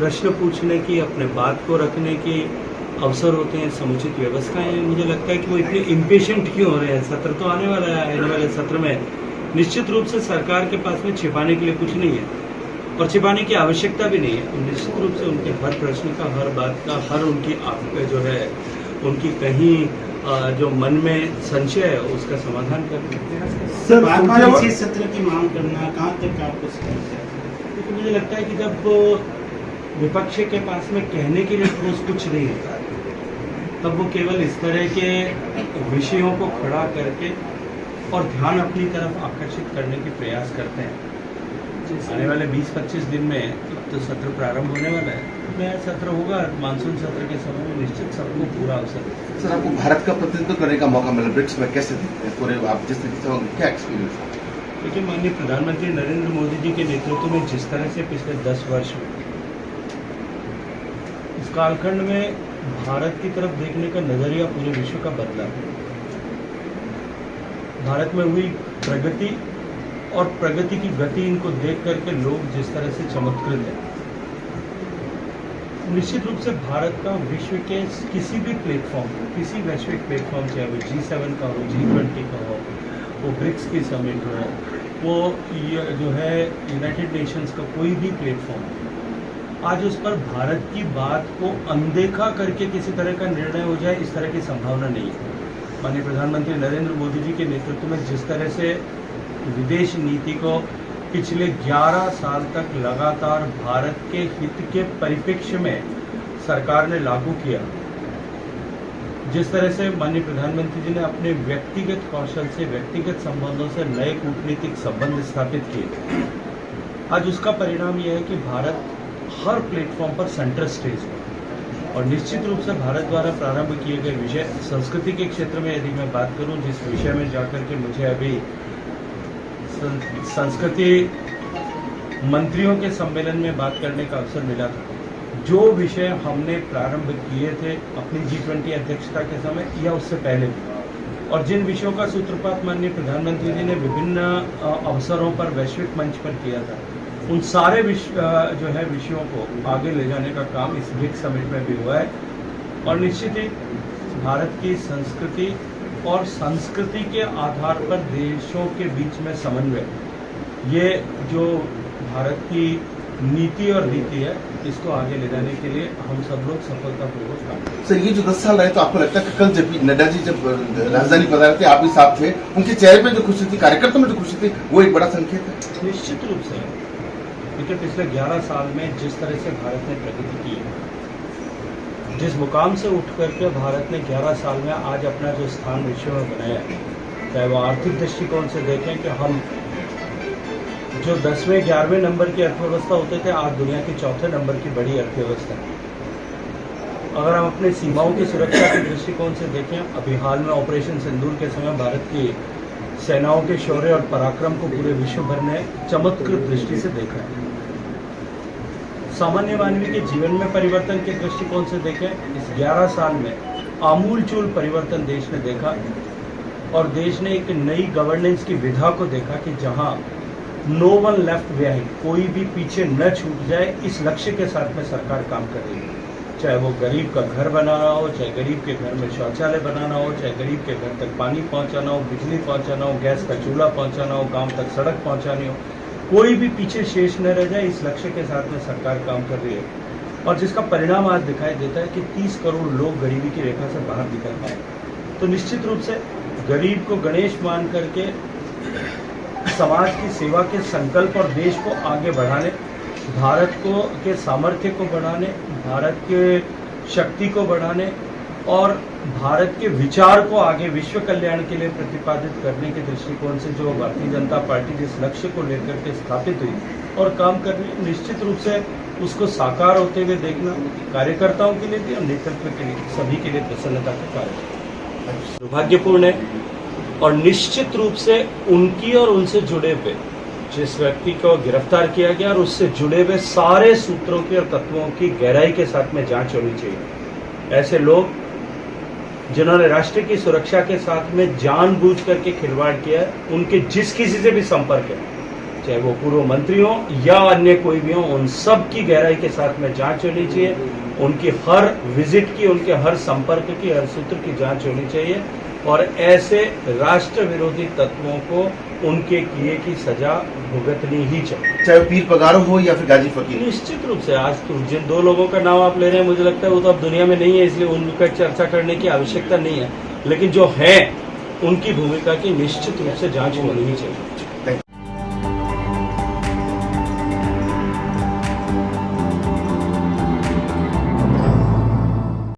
प्रश्न पूछने की, अपने बात को रखने की अवसर होते हैं, समुचित व्यवस्थाएं। मुझे लगता है कि वो इतने इम्पेशेंट क्यों हो रहे हैं। सत्र तो आने वाला है, आने वाले सत्र में निश्चित रूप से सरकार के पास में छिपाने के लिए कुछ नहीं है और छिपाने की आवश्यकता भी नहीं है। निश्चित रूप से उनके हर प्रश्न का, हर बात का, हर उनकी जो है उनकी कहीं जो मन में संशय है उसका समाधान करना। सर, बार-बार इसी सत्र की मांग करना कहाँ तक आपको तो मुझे लगता है कि जब विपक्ष के पास में कहने के लिए ठोस कुछ नहीं होता तब वो केवल इस तरह के विषयों को खड़ा करके और ध्यान अपनी तरफ आकर्षित करने के प्रयास करते हैं। आने वाले 20-25 दिन में तो सत्र प्रारंभ होने वाला है। नया सत्र होगा, मानसून सत्र के समय में निश्चित सबको पूरा अवसर। सर, आपको भारत का प्रतिनिधित्व करने का मौका मिला ब्रिक्स में, कैसे देखते हैं पूरे आप जिस तरीके से क्या एक्सपीरियंस है? देखिए, माननीय प्रधानमंत्री नरेंद्र मोदी जी के नेतृत्व में जिस तरह से पिछले 10 वर्ष में इस कालखंड में भारत की तरफ देखने का नजरिया पूरे विश्व का बदला। भारत में हुई प्रगति और प्रगति की गति इनको देख करके लोग जिस तरह से चमत्कृत हैं। निश्चित रूप से भारत का विश्व के किसी भी प्लेटफॉर्म, किसी वैश्विक प्लेटफॉर्म, चाहे वो G7 का हो, G20 का हो, वो ब्रिक्स की समिट हो, वो जो है यूनाइटेड नेशंस का कोई भी प्लेटफॉर्म, आज उस पर भारत की बात को अनदेखा करके किसी तरह का निर्णय हो जाए, इस तरह की संभावना नहीं है। माननीय प्रधानमंत्री नरेंद्र मोदी जी के नेतृत्व में जिस तरह से विदेश नीति को पिछले 11 साल तक लगातार भारत के हित के परिप्रेक्ष्य में सरकार ने लागू किया, जिस तरह से माननीय प्रधानमंत्री जी ने अपने व्यक्तिगत कौशल से, व्यक्तिगत संबंधों से नए कूटनीतिक संबंध स्थापित किए, आज उसका परिणाम यह है कि भारत हर प्लेटफॉर्म पर सेंटर स्टेज है। और निश्चित रूप से भारत द्वारा प्रारंभ किए गए विषय संस्कृति के क्षेत्र में यदि मैं बात करूं, जिस विषय में जाकर के मुझे अभी संस्कृति मंत्रियों के सम्मेलन में बात करने का अवसर मिला था, जो विषय हमने प्रारंभ किए थे अपनी G20 अध्यक्षता के समय या उससे पहले भी, और जिन विषयों का सूत्रपात माननीय प्रधानमंत्री जी ने विभिन्न अवसरों पर वैश्विक मंच पर किया था, उन सारे विषयों को आगे ले जाने का काम इस ब्रिक्स समिट में भी हुआ है। और निश्चित ही भारत की संस्कृति और संस्कृति के आधार पर देशों के बीच में समन्वय, ये जो भारत की नीति और रीति है, इसको आगे ले जाने के लिए हम सब लोग सफलतापूर्वक काम करें। सर, ये जो 10 साल रहे तो आपको लगता है कि कल जब नड्डा जी जब राजधानी पधारे थे, आप भी साथ थे, उनके चेहरे पे जो खुशी थी, कार्यकर्ताओं में जो खुशी थी, वो एक बड़ा संकेत है? निश्चित रूप से। देखिए, पिछले 11 साल में जिस तरह से भारत ने प्रगति की है, जिस मुकाम से उठ करके भारत ने 11 साल में आज अपना जो स्थान विश्व में बनाया है, चाहे वो आर्थिक दृष्टिकोण से देखें कि हम जो 10वें 11वें नंबर की अर्थव्यवस्था होते थे, आज दुनिया के 4थे नंबर की बड़ी अर्थव्यवस्था है। अगर हम अपने सीमाओं की सुरक्षा के दृष्टिकोण से देखें, अभी हाल में ऑपरेशन सिंदूर के समय भारत की सेनाओं के शौर्य और पराक्रम को पूरे विश्व भर ने चमत्कृत दृष्टि से देखा है। सामान्य मानवी के जीवन में परिवर्तन के दृष्टिकोण से देखें, इस 11 साल में आमूलचूल परिवर्तन देश ने देखा और देश ने एक नई गवर्नेंस की विधा को देखा कि जहां नो वन लेफ्ट बिहाइंड, कोई भी पीछे न छूट जाए, इस लक्ष्य के साथ में सरकार काम कर रही है। चाहे वो गरीब का घर बनाना हो, चाहे गरीब के घर में शौचालय बनाना हो, चाहे गरीब के घर तक पानी पहुंचाना हो, बिजली पहुंचाना हो, गैस का चूल्हा पहुंचाना हो, गांव तक सड़क पहुंचानी हो, कोई भी पीछे शेष न रह जाए, इस लक्ष्य के साथ में सरकार काम कर रही है। और जिसका परिणाम आज दिखाई देता है कि 30 करोड़ लोग गरीबी की रेखा से बाहर निकल पाए। तो निश्चित रूप से गरीब को गणेश मान करके समाज की सेवा के संकल्प और देश को आगे बढ़ाने, भारत को के सामर्थ्य को बढ़ाने, भारत के शक्ति को बढ़ाने और भारत के विचार को आगे विश्व कल्याण के लिए प्रतिपादित करने के दृष्टिकोण से जो भारतीय जनता पार्टी जिस लक्ष्य को लेकर के स्थापित हुई और काम कर रही है, निश्चित रूप से उसको साकार होते हुए देखना कार्यकर्ताओं के लिए भी और नेतृत्व के लिए, सभी के लिए प्रसन्नता का कारण है, दुर्भाग्यपूर्ण है। और निश्चित रूप से उनकी और उनसे जुड़े हुए जिस व्यक्ति को गिरफ्तार किया गया और उससे जुड़े हुए सारे सूत्रों की और तत्वों की गहराई के साथ में जांच होनी चाहिए। ऐसे लोग जिन्होंने राष्ट्र की सुरक्षा के साथ में जानबूझ करके खिलवाड़ किया है, उनके जिस किसी से भी संपर्क है, चाहे वो पूर्व मंत्री हो या अन्य कोई भी हो, उन सब की गहराई के साथ में जांच होनी चाहिए। उनकी हर विजिट की, उनके हर संपर्क की, हर सूत्र की जांच होनी चाहिए और ऐसे राष्ट्र विरोधी तत्वों को उनके किए की सजा भुगतनी ही चाहिए, चाहे पीर पगारो हो या फिर गाजी फकीर। निश्चित रूप से। आज तो जिन दो लोगों का नाम आप ले रहे हैं, मुझे लगता है वो तो अब दुनिया में नहीं है, इसलिए उनका चर्चा करने की आवश्यकता नहीं है, लेकिन जो है उनकी भूमिका की निश्चित रूप से जांच होनी ही चाहिए।